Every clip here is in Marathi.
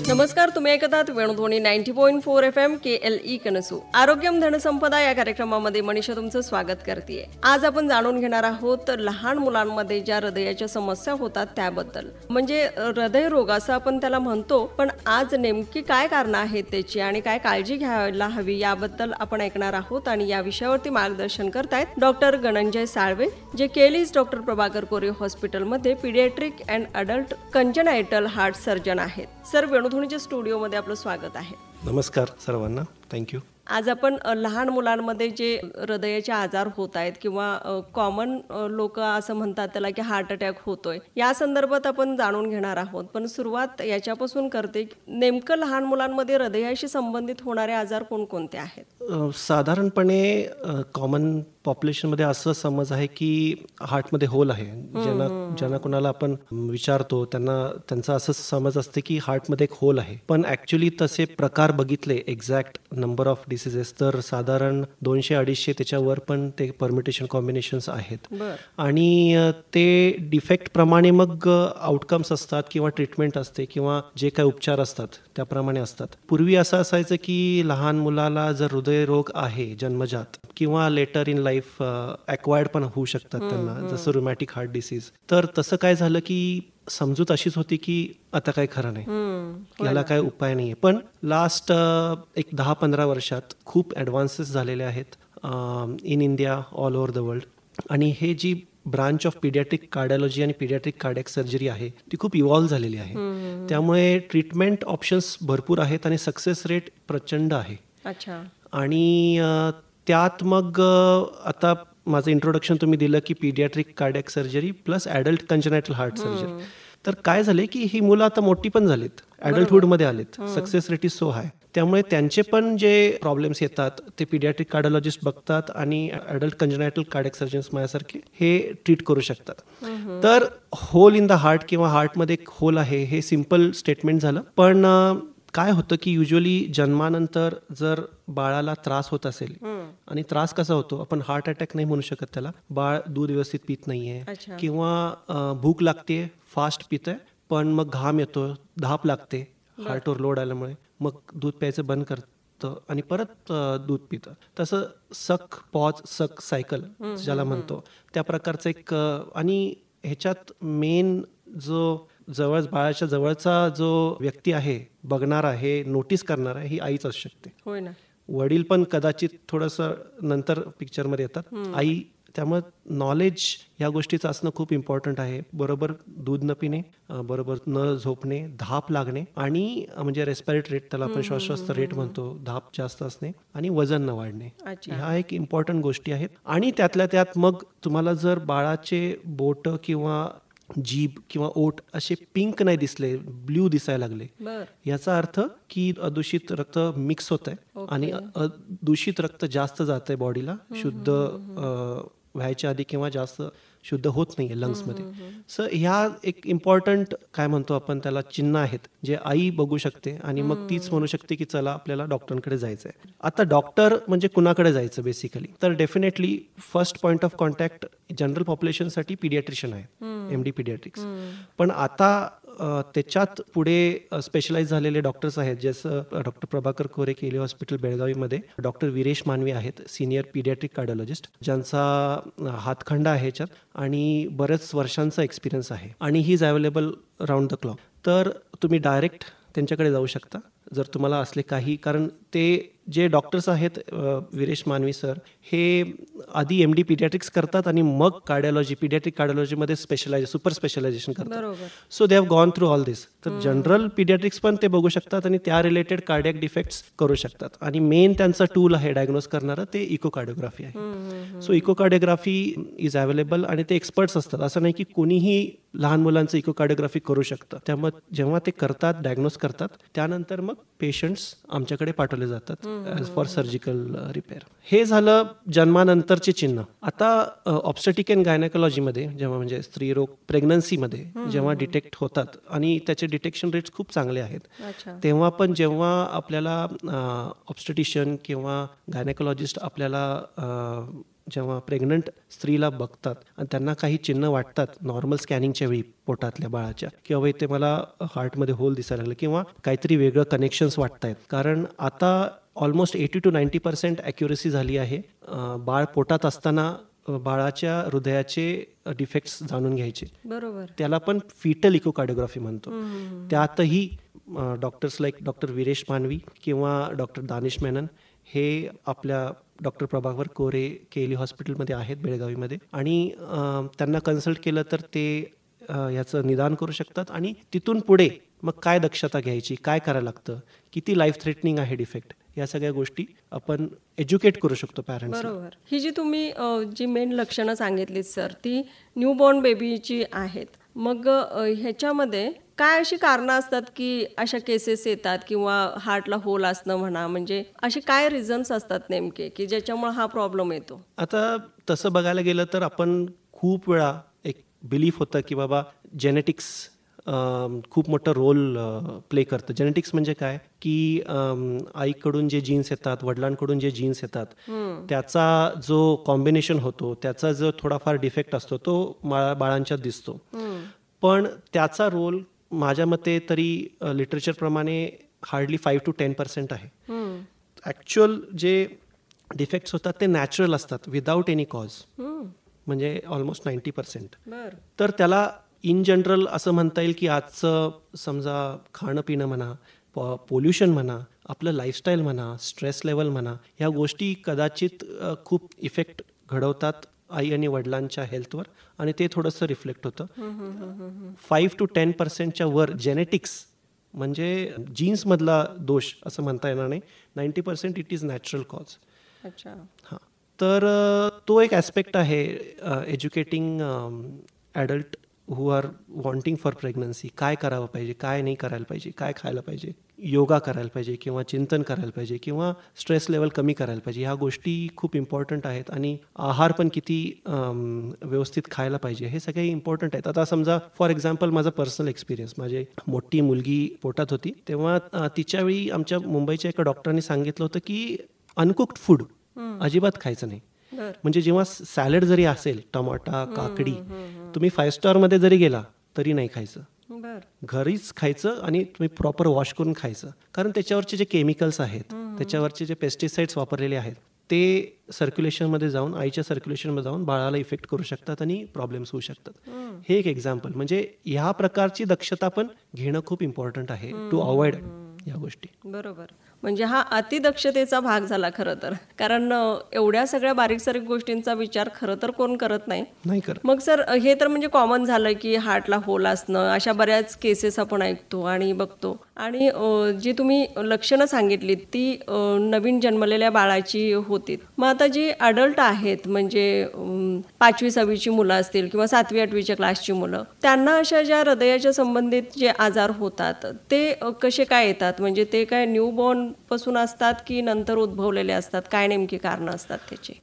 नमस्कार, तुम्ही ऐकतात वेणुध्वनी 90.4 FM KLE कनसू. आरोग्यम धनसंपदा या कार्यक्रमामध्ये मनीषा तुमचं स्वागत करते. आज आपण जाणून घेणार आहोत लहान मुलांमध्ये ज्या हृदयाच्या समस्या होतात त्याबद्दल. म्हणजे हृदयरोग असं आपण त्याला म्हणतो, पण आज नेमकी काय कारणं आहेत त्याची आणि काय काळजी घ्यायला हवी याबद्दल आपण ऐकणार आहोत. आणि या विषयावरती मार्गदर्शन करतायत डॉक्टर गणंजय साळवे, जे केलीज डॉक्टर प्रभाकर कोरे हॉस्पिटलमध्ये paediatric and adult congenital heart surgeon आहेत. सर, वेणुध्वनीच्या स्टुडिओमध्ये आपलं स्वागत आहे. नमस्कार सर्वांना, थँक्यू. आज आपण लहान मुलांमध्ये जे हृदयाचे आजार होत आहेत किंवा कॉमन लोक असं म्हणतात त्याला की हार्ट अटॅक होतोय, या संदर्भात आपण जाणून घेणार आहोत. पण सुरुवात याच्यापासून करते, नेमकं लहान मुलांमध्ये हृदयाशी संबंधित होणारे आजार कोणकोणते आहेत? साधारणपणे कॉमन पॉप्युलेशनमध्ये असं समज आहे की हार्टमध्ये होल आहे. ज्यांना कोणाला आपण विचारतो त्यांचा असं समज असते की हार्टमध्ये एक होल आहे. पण ॲक्च्युली तसे प्रकार बघितले, एक्झॅक्ट नंबर ऑफ डिसीजेस, तर साधारण 200-250 त्याच्यावर पण ते परम्युटेशन कॉम्बिनेशन्स आहेत. आणि ते डिफेक्ट प्रमाणे मग आउटकम्स असतात किंवा ट्रीटमेंट असते किंवा जे काही उपचार असतात त्याप्रमाणे असतात. पूर्वी असं असायचं की लहान मुलाला जर हृदयरोग आहे जन्मजात किंवा लेटर इन लाईफ ॲक्वायर्ड पण होऊ शकतात त्यांना, जसं रुमॅटिक हार्ट डिसीज, तर तसं काय झालं की समजूत अशीच होती की आता काय खरं नाही, याला काय उपाय नाही आहे. पण लास्ट एक 10-15 वर्षात खूप ॲडव्हान्सेस झालेले आहेत in India, all over the world. आणि हे जी ब्रांच ऑफ पीडियाट्रिक कार्डिओलॉजी आणि पीडियाट्रिक कार्डियक सर्जरी आहे ती खूप इव्हॉल्व्ह झालेली आहे. त्यामुळे ट्रीटमेंट ऑप्शन्स भरपूर आहेत आणि सक्सेस रेट प्रचंड आहे. आणि त्यात मग आता माझं इंट्रोडक्शन तुम्ही दिलं की paediatric cardiac surgery plus adult congenital heart surgery. तर काय झाले की ही मुलं आता मोठी पण झालीत, ॲडल्टहुडमध्ये आलेत, सक्सेस रेट इज सो हाय. त्यामुळे त्यांचे पण जे प्रॉब्लेम्स येतात ते पीडियाट्रिक कार्डिओलॉजिस्ट बघतात आणि ॲडल्ट कंजनायटल कार्डियक सर्जन्स माझ्यासारखे हे ट्रीट करू शकतात. तर होल इन द हार्ट किंवा हार्टमध्ये एक होल आहे हे सिम्पल स्टेटमेंट झालं. पण काय होतं की युजली जन्मानंतर जर बाळाला त्रास होत असेल, आणि त्रास कसा होतो, आपण हार्ट अटॅक नाही म्हणू शकत त्याला, बाळ दूध व्यवस्थित पित नाहीये किंवा भूक लागते, फास्ट पितंय, पण मग घाम येतो, धाप लागते हार्टवर लोड आल्यामुळे, मग दूध प्यायचं बंद करतं आणि परत दूध पितं. तसं सक पॉज सक सायकल ज्याला म्हणतो त्या प्रकारचं एक. आणि ह्याच्यात मेन जो बाळाच्या जवळचा जो व्यक्ती आहे, बघणार आहे, नोटीस करणार आहे, ही आईच असू शकते. होय ना. वडील पण कदाचित थोडंसं नंतर पिक्चरमध्ये येतात, आई. त्यामुळे नॉलेज या गोष्टीचं असणं खूप इम्पॉर्टंट आहे. बरोबर दूध न पिणे, बरोबर न झोपणे, धाप लागणे आणि म्हणजे रेस्पिरेटरी रेट, त्याला आपण श्वासोच्छ्वास रेट म्हणतो, धाप जास्त असणे आणि वजन न वाढणे, ह्या एक इम्पॉर्टंट गोष्टी आहेत. आणि त्यातल्या त्यात मग तुम्हाला जर बाळाचे बोट किंवा जीभ किंवा ओठ असे पिंक नाही दिसले, ब्ल्यू दिसायला लागले, याचा अर्थ की अदूषित रक्त मिक्स होत आहे आणि दूषित रक्त जास्त जात आहे बॉडीला, शुद्ध व्हायच्या आधी किंवा जास्त शुद्ध होत नाहीये लंग्समध्ये. सो ह्या एक इम्पॉर्टंट काय म्हणतो आपण त्याला चिन्ह आहेत जे आई बघू शकते आणि मग तीच म्हणू शकते की चला आपल्याला डॉक्टरांकडे जायचं आहे. आता डॉक्टर म्हणजे कुणाकडे जायचं बेसिकली, तर definitely first point of contact general पॉप्युलेशनसाठी पीडियाट्रिशियन आहे, MD पीडियाट्रिक्स. पण आता त्याच्यात पुढे स्पेशलाइज झालेले डॉक्टर्स आहेत, जसं डॉक्टर प्रभाकर कोरे केली हॉस्पिटल बेळगावीमध्ये डॉक्टर विरेश मानवी आहेत, सिनियर पीडियाट्रिक कार्डिओलॉजिस्ट, ज्यांचा हातखंडा आहे ह्याच्यात आणि बरेच वर्षांचा एक्सपिरियन्स आहे आणि he is available round the clock. तर तुम्ही डायरेक्ट त्यांच्याकडे जाऊ शकता जर तुम्हाला असले काही. कारण ते जे डॉक्टर्स आहेत विरेश मानवी सर, हे आधी MD पीडियाट्रिक्स करतात आणि मग कार्डिओलॉजी, पीडियाट्रिक कार्डिओलॉजीमध्ये सुपर स्पेशलायझेशन करतात. So they have gone through all this. तर जनरल पीडियाट्रिक्स पण ते बघू शकतात आणि त्या रिलेटेड कार्डियक डिफेक्ट्स करू शकतात. आणि मेन त्यांचं टूल आहे डायग्नोज करणारं ते इकोकार्डिओग्राफी आहे. सो इकोकार्डिओग्राफी इज अवेलेबल आणि ते एक्सपर्ट्स असतात. असं नाही की कोणीही लहान मुलांचं इकोकार्डिओग्राफी करू शकतं. त्यामुळे जेव्हा ते करतात, डायग्नोज करतात, त्यानंतर मग पेशंट्स आमच्याकडे पाठवले जातात फॉर सर्जिकल रिपेअर. हे झालं जन्मानंतरचे चिन्ह. आता ऑब्स्टेटिक अँड गायनेकॉलॉजीमध्ये जेव्हा म्हणजे स्त्रीरोग प्रेग्नन्सीमध्ये जेव्हा डिटेक्ट होतात आणि त्याचे डिटेक्शन रेट्स खूप चांगले आहेत, तेव्हा पण जेव्हा आपल्याला ऑब्स्टेटिशियन किंवा गायनेकॉलॉजिस्ट आपल्याला जेव्हा प्रेग्नंट स्त्रीला बघतात आणि त्यांना काही चिन्ह वाटतात नॉर्मल स्कॅनिंगच्या वेळी पोटातल्या बाळाच्या, किंवा इथे मला हार्टमध्ये होल दिसायला लागलं किंवा काहीतरी वेगळं कनेक्शन्स वाटत आहेत, कारण आता ऑलमोस्ट 80 to 90% ॲक्युरेसी झाली आहे बाळ पोटात असताना बाळाच्या हृदयाचे डिफेक्ट्स जाणून घ्यायचे. बरोबर. त्याला पण फिटल इकोकार्डिओग्राफी म्हणतो. त्यातही डॉक्टर्स लाईक डॉक्टर वीरेश मानवी किंवा डॉक्टर दानिश मेनन हे आपल्या डॉक्टर प्रभाकर कोरे केली हॉस्पिटलमध्ये आहेत बेळगावीमध्ये, आणि त्यांना कन्सल्ट केलं तर ते याचं निदान करू शकतात. आणि तिथून पुढे मग काय दक्षता घ्यायची, काय करायला लागतं, किती लाईफ थ्रेटनिंग आहे डिफेक्ट, या सगळ्या गोष्टी आपण एज्युकेट करू शकतो पॅरेंट्स. बरोबर. ही जी तुम्ही जी मेन लक्षणं सांगितलीत सर, ती न्यूबॉर्न बेबीची आहेत. मग ह्याच्यामध्ये काय अशी कारणं असतात की अशा केसेस येतात, किंवा हार्टला होल असणं म्हणा, म्हणजे असे काय रिझन्स असतात नेमके की ज्याच्यामुळे हा प्रॉब्लेम येतो? आता तसं बघायला गेलं तर आपण खूप वेळा एक बिलीफ होतं की बाबा जेनेटिक्स खूप मोठं रोल प्ले करतं. जेनेटिक्स म्हणजे काय की आईकडून जे जीन्स येतात, वडिलांकडून जे जीन्स येतात, त्याचा जो कॉम्बिनेशन होतो, त्याचा जो थोडाफार डिफेक्ट असतो तो बाळांच्यात दिसतो. पण त्याचा रोल माझ्या मते तरी लिटरेचरप्रमाणे हार्डली 5 to 10% आहे. ॲक्च्युअल जे डिफेक्ट्स होतात ते नॅचरल असतात विदाऊट एनी कॉज, म्हणजे ऑलमोस्ट 90%. तर त्याला इन जनरल असं म्हणता येईल की आजचं समजा खाणं पिणं म्हणा, पोल्युशन म्हणा, आपलं लाईफस्टाईल म्हणा, स्ट्रेस लेवल म्हणा, ह्या गोष्टी कदाचित खूप इफेक्ट घडवतात आई आणि वडिलांच्या हेल्थवर, आणि ते थोडंसं रिफ्लेक्ट होतं. 5 to 10% वर जेनेटिक्स म्हणजे जीन्समधला दोष असं म्हणता येणार नाही. 90% इट इज नॅचरल कॉज. अच्छा. हां, तर तो एक ॲस्पेक्ट आहे educating adult who are wanting for pregnancy. काय करावं पाहिजे, काय नाही करायला पाहिजे, काय खायला पाहिजे, योगा करायला पाहिजे किंवा चिंतन करायला पाहिजे किंवा स्ट्रेस लेवल कमी करायला पाहिजे. ह्या गोष्टी खूप इम्पॉर्टंट आहेत. आणि आहार पण किती व्यवस्थित खायला पाहिजे हे सगळे इम्पॉर्टंट आहेत. आता समजा फॉर एक्झाम्पल माझा पर्सनल एक्सपिरियन्स, माझी मोठी मुलगी पोटात होती तेव्हा तिच्या वेळी आमच्या मुंबईच्या एका डॉक्टरांनी सांगितलं होतं की अनकुक्ड फूड अजिबात खायचं नाही. म्हणजे जेव्हा सॅलड जरी असेल, टमाटा, काकडी, तुम्ही 5 स्टारमध्ये जरी गेला तरी नाही खायचं. घरीच खायचं आणि तुम्ही प्रॉपर वॉश करून खायचं, कारण त्याच्यावरचे जे केमिकल्स आहेत, त्याच्यावरचे जे पेस्टिसाइड्स वापरलेले आहेत ते सर्क्युलेशनमध्ये जाऊन, आईच्या सर्क्युलेशनमध्ये जाऊन बाळाला इफेक्ट करू शकतात आणि प्रॉब्लेम्स होऊ शकतात. हे एक एक्झाम्पल. म्हणजे ह्या प्रकारची दक्षता पण घेणं खूप इम्पॉर्टंट आहे टू अवॉइड या गोष्टी. बरोबर. म्हणजे हा अतिदक्षतेचा भाग झाला खरं तर, कारण एवढ्या सगळ्या बारीक सारीक गोष्टींचा विचार खरं तर कोण करत नाही करत. मग सर हे तर म्हणजे कॉमन झालं की हार्टला होल असणं, अशा बऱ्याच केसेस आपण ऐकतो आणि बघतो. आणि जी तुम्ही लक्षणं सांगितलीत ती नवीन जन्मलेल्या बाळाची होती. मग आता जी अडल्ट आहेत, म्हणजे 5वी 6वीची मुलं असतील किंवा 7वी 8वीच्या क्लासची मुलं, त्यांना अशा ज्या हृदयाच्या संबंधित जे आजार होतात ते कसे काय येतात? म्हणजे ते काय न्यूबॉर्न पासून असतात की नंतर उद्भवलेले असतात? काय नेमकी कारणं असतात त्याची?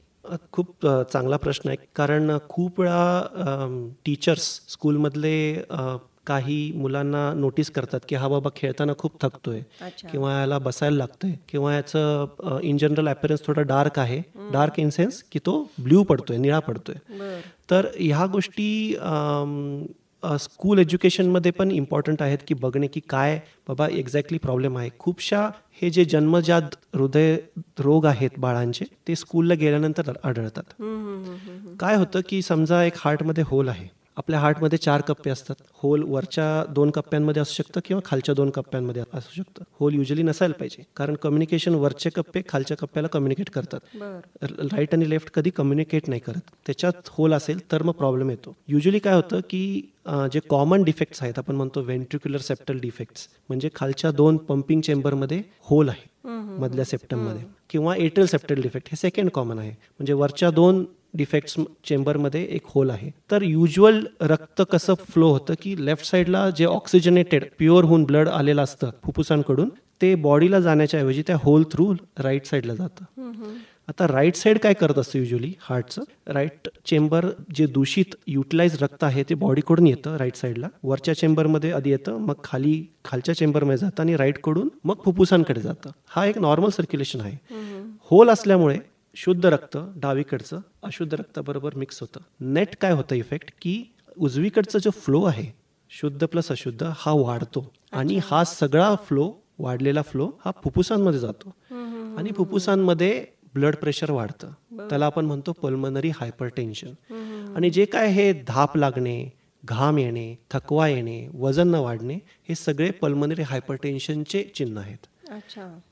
खूप चांगला प्रश्न आहे, कारण खूप वेळा टीचर्स स्कूलमधले काही मुलांना नोटीस करतात की हा बाबा खेळताना खूप थकतोय किंवा याला बसायला लागतंय किंवा याचं इन जनरल अपीअरन्स थोडा डार्क आहे. डार्क इन सेन्स की तो ब्ल्यू पडतोय, निळा पडतोय. तर ह्या गोष्टी स्कूल एज्युकेशनमध्ये पण इम्पॉर्टंट आहेत की बघणे की काय बाबा एक्झॅक्टली प्रॉब्लेम आहे. खूपशा हे जे जन्मजात हृदय रोग आहेत बाळांचे ते स्कूलला गेल्यानंतर आढळतात. काय होतं की समजा एक हार्टमध्ये होल आहे. आपल्या हार्टमध्ये 4 कप्पे असतात. होल वरच्या 2 कप्प्यांमध्ये असू शकतं किंवा खालच्या 2 कप्प्यांमध्ये असू शकतं. होल युजली नसायला पाहिजे, कारण कम्युनिकेशन वरचे कप्पे खालच्या कप्प्याला कम्युनिकेट करतात. राईट आणि लेफ्ट कधी कम्युनिकेट नाही करत. त्याच्यात होल असेल तर मग प्रॉब्लेम येतो. युजली काय होतं की जे कॉमन डिफेक्ट्स आहेत, आपण म्हणतो व्हेंट्रिक्युलर सेप्टल डिफेक्ट्स, म्हणजे खालच्या 2 पंपिंग चेंबरमध्ये होल आहे मधल्या सेप्टममध्ये, किंवा एट्रियल सेप्टल डिफेक्ट हे सेकंड कॉमन आहे, म्हणजे वरच्या 2 डिफेक्ट्स चेंबरमध्ये एक होल आहे. तर युज्युअल रक्त कसं फ्लो होतं की लेफ्ट साईडला जे ऑक्सिजनेटेड प्युअर होऊन ब्लड आलेलं असतं फुफ्फुसांकडून, ते बॉडीला जाण्याच्या ऐवजी त्या होल थ्रू राईट साईडला जातं. आता राईट साईड काय करत असतं युज्युअली हार्टचं? राईट चेंबर जे दूषित युटिलाइज रक्त आहे ते बॉडीकडून येतं राईट साईडला, वरच्या चेंबरमध्ये आधी येतं, मग खालच्या चेंबरमध्ये जातं आणि राईटकडून मग फुफ्फुसांकडे जातं. हा एक नॉर्मल सर्क्युलेशन आहे. होल असल्यामुळे शुद्ध रक्त डावीकडचं अशुद्ध रक्ताबरोबर मिक्स होतं. नेट काय होतं इफेक्ट की उजवीकडचा जो फ्लो आहे शुद्ध प्लस अशुद्ध हा वाढतो आणि हा सगळा फ्लो वाढलेला फ्लो हा फुफ्फुसांमध्ये जातो आणि फुफ्फुसांमध्ये ब्लड प्रेशर वाढतं. त्याला आपण म्हणतो पल्मनरी हायपरटेन्शन. आणि जे काय हे धाप लागणे, घाम येणे, थकवा येणे, वजन न वाढणे हे सगळे पल्मनरी हायपरटेन्शनचे चिन्ह आहेत.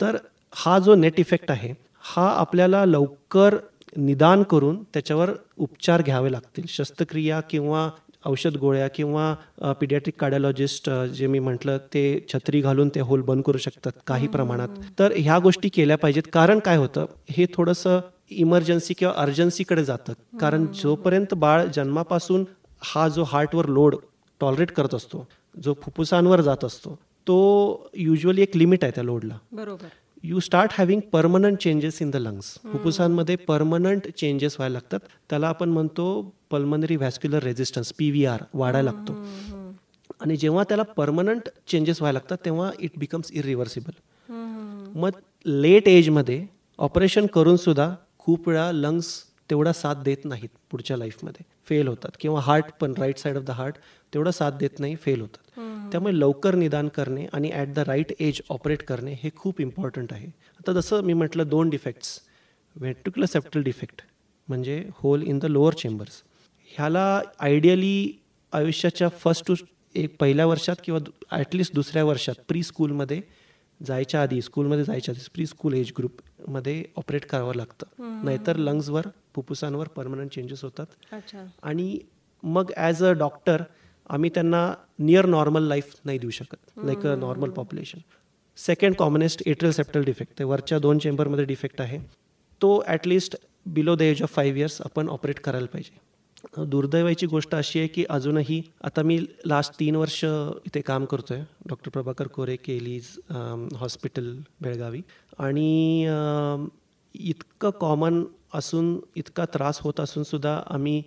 तर हा जो नेट इफेक्ट आहे हा आपल्याला लवकर निदान करून त्याच्यावर उपचार घ्यावे लागतील. शस्त्रक्रिया किंवा औषध गोळ्या किंवा पिडियाट्रिक कार्डिओलॉजिस्ट जे मी म्हटलं ते छत्री घालून ते होल बंद करू शकतात काही प्रमाणात. तर ह्या गोष्टी केल्या पाहिजेत. कारण काय होतं हे थोडंसं इमर्जन्सी किंवा अर्जन्सीकडे जातं. कारण जोपर्यंत बाळ जन्मापासून हा जो हार्टवर लोड टॉलरेट करत असतो, जो फुफ्फुसांवर जात असतो, तो युजली एक लिमिट आहे त्या लोडला. बरोबर. You start having permanent changes in the lungs. फुफ्फुसांमध्ये परमनंट चेंजेस व्हायला लागतात. त्याला आपण म्हणतो पल्मनरी व्हॅस्क्युलर रेझिस्टन्स PVR वाढायला लागतो. आणि जेव्हा त्याला परमनंट चेंजेस व्हायला लागतात तेव्हा इट बिकम्स इरिव्हर्सिबल. मग लेट एजमध्ये ऑपरेशन करून सुद्धा खूप वेळा लंग्स तेवढा साथ देत नाहीत, पुढच्या लाईफमध्ये फेल होतात. किंवा हार्ट पण right side of the heart तेवढा साथ देत नाही, फेल होतात. त्यामुळे लवकर निदान करणे आणि at the right age operate करणे हे खूप इम्पॉर्टंट आहे. आता जसं मी म्हटलं 2 डिफेक्ट्स, व्हेंट्रिक्युलर सेप्टल डिफेक्ट म्हणजे hole in the lower chambers, ह्याला आयडियली आयुष्याच्या पहिल्या वर्षात किंवा ॲटलिस्ट दुसऱ्या वर्षात प्री स्कूलमध्ये जायच्या आधी प्री स्कूल एज ग्रुपमध्ये ऑपरेट करावं लागतं. नाहीतर लंग्सवर फुफ्फुसांवर परमनंट चेंजेस होतात. आणि मग ॲज अ डॉक्टर आम्ही त्यांना नियर नॉर्मल लाईफ नाही देऊ शकत, like a normal population. Second commonest atrial septal defect, ते वरच्या 2 चेंबरमध्ये डिफेक्ट आहे. तो at least below the age of 5 years आपण ऑपरेट करायला पाहिजे. दुर्दैवाची गोष्ट अशी आहे की अजूनही आता मी लास्ट 3 वर्ष इथे काम करतोय डॉक्टर प्रभाकर कोरे केलीज हॉस्पिटल बेळगावी. आणि इतकं कॉमन असून इतका त्रास होत असून सुद्धा आम्ही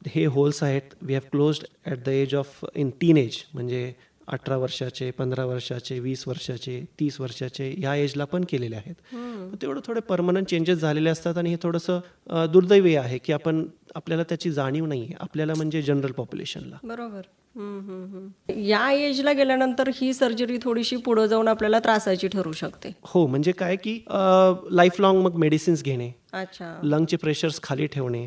हे होल्स आहेत we have closed at the age of in teenage, म्हणजे 18 वर्षाचे, 15 वर्षाचे, 20 वर्षाचे, 30 वर्षाचे ह्या एजला पण केलेले आहेत. तेवढं थोडे परमनंट चेंजेस झालेले असतात आणि हे थोडंसं दुर्दैवी आहे की आपल्याला त्याची जाणीव नाही आहे, आपल्याला म्हणजे जनरल पॉप्युलेशनला. बरोबर. या एजला गेल्यानंतर ही सर्जरी थोडीशी पुढे जाऊन आपल्याला त्रासाची ठरू शकते. हो, म्हणजे काय की लाईफ लॉंग मग मेडिसिन्स घेणे, लंगचे प्रेशर्स खाली ठेवणे,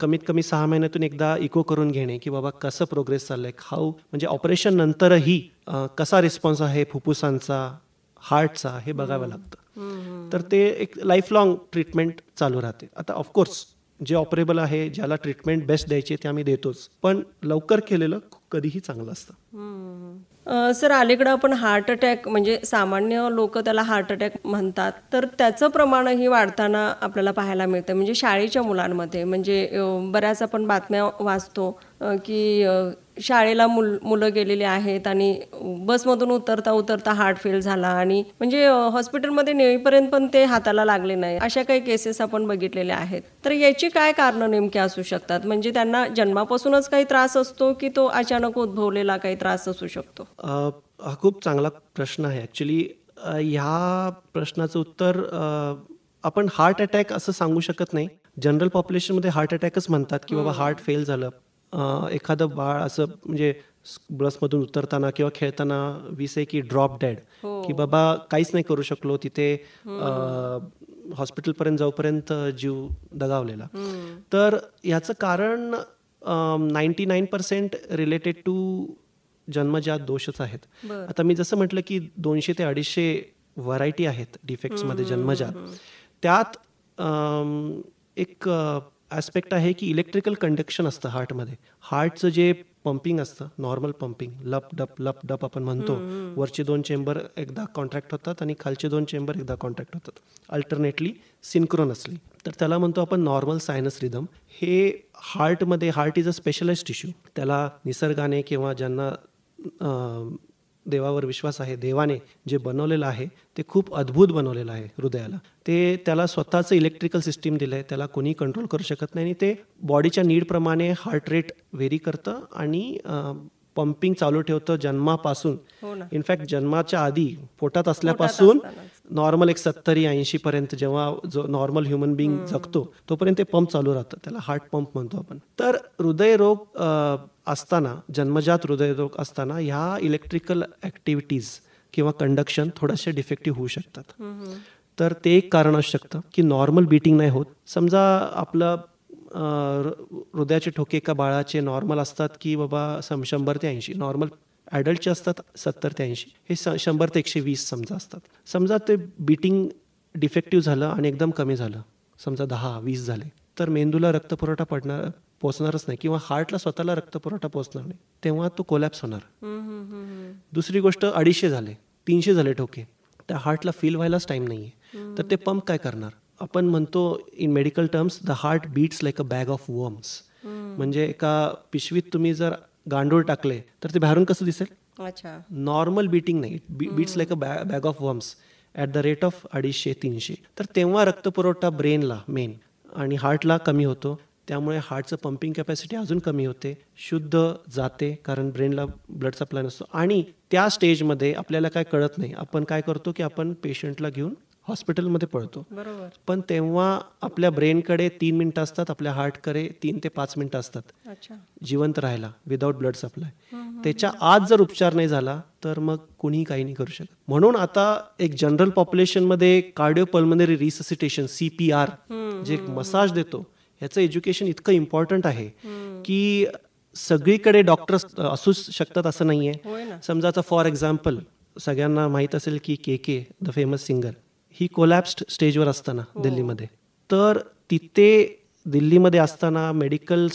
कमीत कमी 6 महिन्यातून एकदा इको करून घेणे की बाबा कसं प्रोग्रेस चाललंय, म्हणजे ऑपरेशन नंतरही कसा रिस्पॉन्स आहे फुफ्फुसांचा, हार्टचा, हे बघावं लागतं. तर ते एक लाईफ लॉंग ट्रीटमेंट चालू राहते. आता ऑफकोर्स जे ऑपरेबल आहे, ज्याला ट्रीटमेंट बेस्ट द्यायची ते आम्ही देतोच, पण लवकर केलेलं कधीही चांगलं असतं. सर, अलीकडं आपण हार्ट अटॅक, म्हणजे सामान्य लोक त्याला हार्ट अटॅक म्हणतात, तर त्याचं प्रमाणही वाढताना आपल्याला पाहायला मिळतं. म्हणजे शाळेच्या मुलांमध्ये, म्हणजे बऱ्याच आपण बातम्या वाचतो की शाळेला मुलं गेलेली आहेत आणि बसमधून उतरता हार्ट फेल झाला आणि म्हणजे हॉस्पिटलमध्ये नेईपर्यंत पण ते हाताला लागले नाही, अशा काही केसेस आपण बघितलेल्या आहेत. तर याची काय कारणं नेमकी असू शकतात? म्हणजे त्यांना जन्मापासूनच काही त्रास असतो की तो अचानक उद्भवलेला काही त्रास असू शकतो? हा खूप चांगला प्रश्न आहे. ॲक्च्युली ह्या प्रश्नाचं उत्तर आपण हार्ट अटॅक असं सांगू शकत नाही. जनरल पॉप्युलेशनमध्ये हार्ट अटॅकच म्हणतात की बाबा हार्ट फेल झालं. एखादं बाळ असं म्हणजे बसमधून उतरताना किंवा खेळताना विसे की ड्रॉप डेड, की बाबा काहीच नाही करू शकलो, तिथे हॉस्पिटलपर्यंत जाऊपर्यंत जीव दगावलेला. तर याचं कारण 99% रिलेटेड टू जन्मजात दोषच आहेत. आता मी जसं म्हटलं की 200 ते 250 व्हरायटी आहेत डिफेक्ट्समध्ये जन्मजात. त्यात एक ॲस्पेक्ट आहे की इलेक्ट्रिकल कंडक्शन असतं हार्टमध्ये. हार्टचं जे पंपिंग असतं, नॉर्मल पंपिंग, लप डप आपण म्हणतो, वरचे 2 चेंबर एकदा कॉन्ट्रॅक्ट होतात आणि खालचे 2 चेंबर एकदा कॉन्ट्रॅक्ट होतात अल्टरनेटली, सिन्क्रोनसली. तर त्याला म्हणतो आपण नॉर्मल सायनस रिदम. हे हार्टमध्ये, heart is a specialised tissue. त्याला निसर्गाने किंवा ज्यांना देवावर विश्वास आहे, देवाने जे बनवलेलं आहे ते खूप अद्भुत बनवलेलं आहे हृदयाला. ते त्याला स्वतःचं इलेक्ट्रिकल सिस्टीम दिलं आहे, त्याला कोणी कंट्रोल करू शकत नाही आणि ते बॉडीच्या नीडप्रमाणे हार्ट रेट व्हेरी करतं आणि पंपिंग चालू ठेवतं जन्मापासून. इनफॅक्ट जन्माच्या आधी पोटात असल्यापासून नॉर्मल एक 70-80 पर्यंत जेव्हा जो नॉर्मल ह्युमन बिंग जगतो तोपर्यंत ते पंप चालू राहतं, त्याला हार्ट पंप म्हणतो आपण. तर हृदयरोग असताना, जन्मजात हृदयरोग असताना ह्या इलेक्ट्रिकल ॲक्टिव्हिटीज किंवा कंडक्शन थोडेसे डिफेक्टिव्ह होऊ शकतात. तर ते एक कारण असू शकतं की नॉर्मल बीटिंग नाही होत. समजा आपलं हृदयाचे ठोके एका बाळाचे नॉर्मल असतात की बाबा 100 ते 80, नॉर्मल ॲडल्टचे असतात 70 ते 80, हे 100 ते 120 समजा असतात. समजा ते बीटिंग डिफेक्टिव्ह झालं आणि एकदम कमी झालं, समजा 10-20 झाले, तर मेंदूला रक्तपुरवठा पोचणारच नाही किंवा हार्टला स्वतःला रक्तपुरवठा पोचणार नाही, तेव्हा तो कोलॅप्स होणार. दुसरी गोष्ट 250 झाले, 300 झाले ठोके, त्या हार्टला फील व्हायलाच टाईम नाही आहे, तर ते पंप काय करणार? आपण म्हणतो in medical terms the heart beats like a bag of worms. म्हणजे एका पिशवीत तुम्ही जर गांडूळ टाकले तर ते बाहेरून कसं दिसेल? नॉर्मल बीटिंग नाही, beats like a bag of worms at the rate of 250-300. तर तेव्हा रक्तपुरवठा ब्रेनला मेन आणि हार्टला कमी होतो, त्यामुळे हार्टचं पंपिंग कॅपॅसिटी अजून कमी होते, शुद्ध जाते कारण ब्रेनला ब्लड सप्लाय नसतो. आणि त्या स्टेजमध्ये आपल्याला काय कळत नाही, आपण काय करतो की आपण पेशंटला घेऊन हॉस्पिटलमध्ये पळतो. पण तेव्हा आपल्या ब्रेनकडे 3 मिनिटं असतात, आपल्या हार्टकडे 3 ते 5 मिनिटं असतात जिवंत राहायला विदाऊट ब्लड सप्लाय. त्याच्या आत जर उपचार नाही झाला तर मग कोणीही काही नाही करू शकत. म्हणून आता एक जनरल पॉप्युलेशनमध्ये कार्डिओपल्मनरी रिससिटेशन CPR जे एक मसाज देतो, ह्याचं एज्युकेशन इतकं इम्पॉर्टंट आहे की सगळीकडे डॉक्टर्स असू शकतात असं नाही आहे. समजा आता फॉर एक्झाम्पल सगळ्यांना माहीत असेल की KK द फेमस सिंगर, ही कोलॅप्स्ड स्टेजवर असताना दिल्लीमध्ये, तर तिथे दिल्लीमध्ये असताना मेडिकल